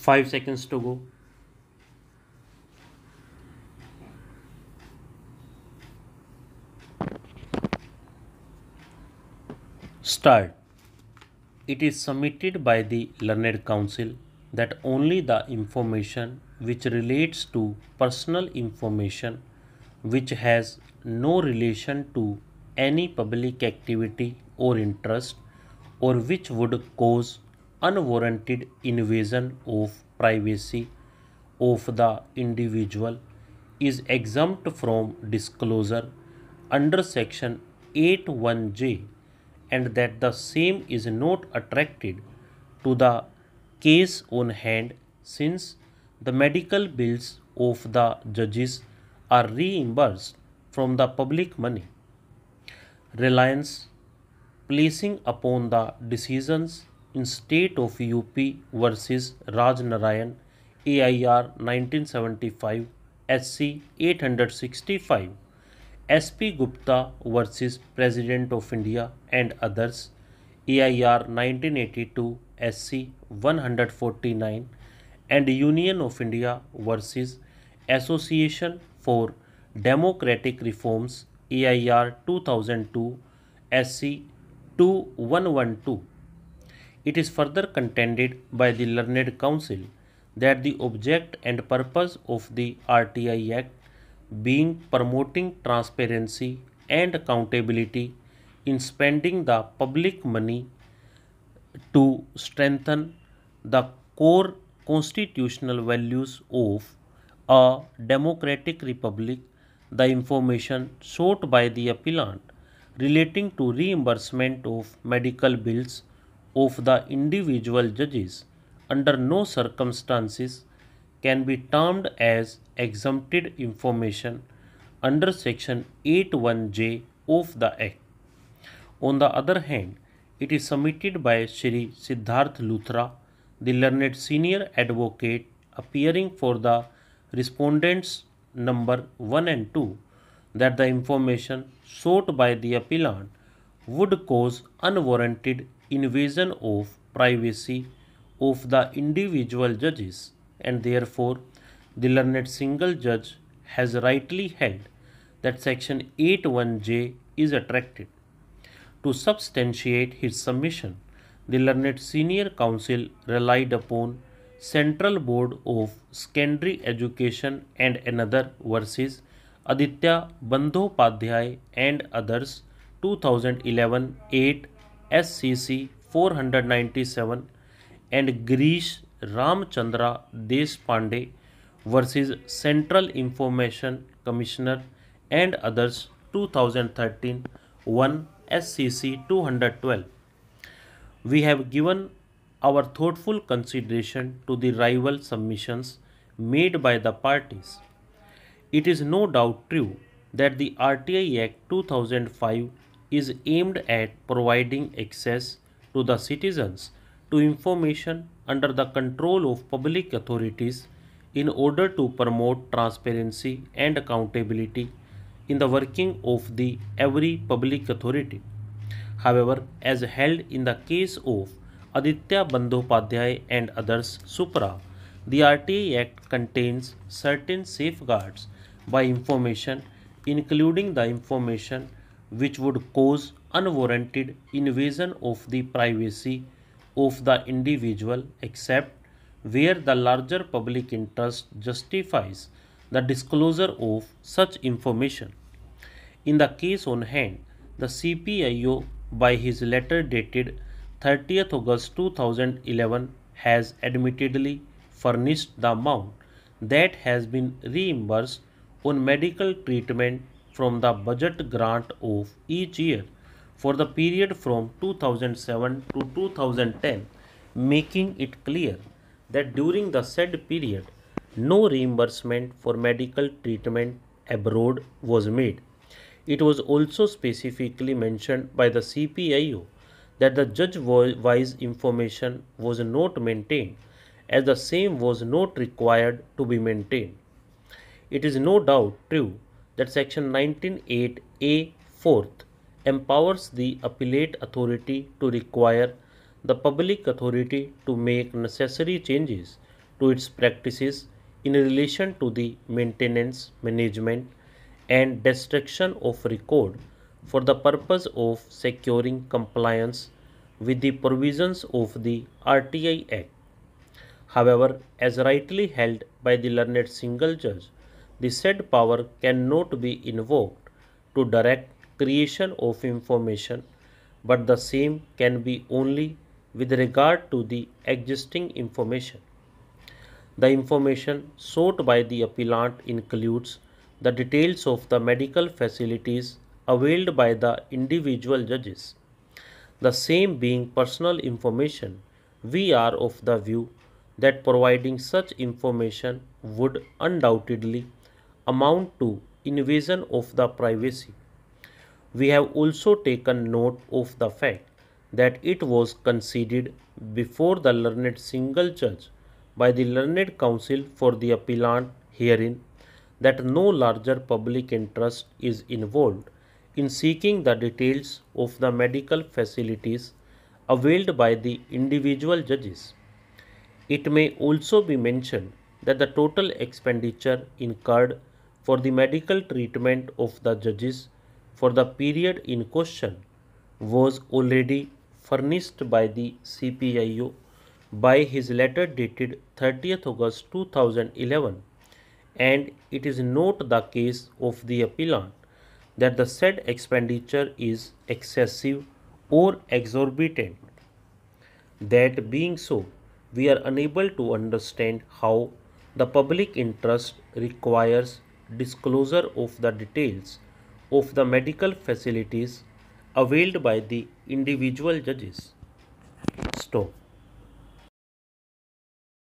5 seconds to go. Start. It is submitted by the learned counsel that only the information which relates to personal information which has no relation to any public activity or interest or which would cause unwarranted invasion of privacy of the individual is exempt from disclosure under section 81J and that the same is not attracted to the case on hand since the medical bills of the judges are reimbursed from the public money. Reliance placing upon the decisions in state of UP versus Raj Narayan AIR 1975 SC 865 SP Gupta versus President of India and others AIR 1982 SC 149 and Union of India versus Association for Democratic Reforms AIR 2002 SC 2112. It is further contended by the learned counsel that the object and purpose of the RTI Act being promoting transparency and accountability in spending the public money to strengthen the core constitutional values of a democratic republic, the information sought by the appellant relating to reimbursement of medical bills of the individual judges under no circumstances can be termed as exempted information under section 81J of the Act. On the other hand, it is submitted by Shri Siddharth Luthra, the learned senior advocate appearing for the respondents number 1 and 2, that the information sought by the appellant would cause unwarranted invasion of privacy of the individual judges and therefore the learned single judge has rightly held that section 81J is attracted. To substantiate his submission, the learned senior counsel relied upon Central Board of Secondary Education and another versus Aditya Bandhopadhyay and others 2011 8 SCC 497 and Grish Ramchandra Deshpande versus Central Information Commissioner and others 2013 1 SCC 212. We have given our thoughtful consideration to the rival submissions made by the parties. It is no doubt true that the RTI Act 2005 is aimed at providing access to the citizens to information under the control of public authorities in order to promote transparency and accountability in the working of the every public authority. However, as held in the case of Aditya Bandhopadhyay and others supra, the RTI Act contains certain safeguards by information, including the information which would cause unwarranted invasion of the privacy of the individual except where the larger public interest justifies the disclosure of such information. In the case on hand, the CPIO by his letter dated 30th August 2011 has admittedly furnished the amount that has been reimbursed on medical treatment from the budget grant of each year for the period from 2007 to 2010, making it clear that during the said period, no reimbursement for medical treatment abroad was made. It was also specifically mentioned by the CPIO that the judge-wise information was not maintained as the same was not required to be maintained. It is no doubt true that section 19(8)(a) fourth empowers the appellate authority to require the public authority to make necessary changes to its practices in relation to the maintenance, management, and destruction of record for the purpose of securing compliance with the provisions of the RTI Act. However, as rightly held by the learned single judge, the said power cannot be invoked to direct creation of information, but the same can be only with regard to the existing information. The information sought by the appellant includes the details of the medical facilities availed by the individual judges. The same being personal information, we are of the view that providing such information would undoubtedly amount to invasion of the privacy. We have also taken note of the fact that it was conceded before the learned single judge by the learned counsel for the appellant herein that no larger public interest is involved in seeking the details of the medical facilities availed by the individual judges. It may also be mentioned that the total expenditure incurred for the medical treatment of the judges for the period in question was already furnished by the CPIO by his letter dated 30th August 2011, and it is not the case of the appellant that the said expenditure is excessive or exorbitant. That being so, we are unable to understand how the public interest requires disclosure of the details of the medical facilities availed by the individual judges. Stop.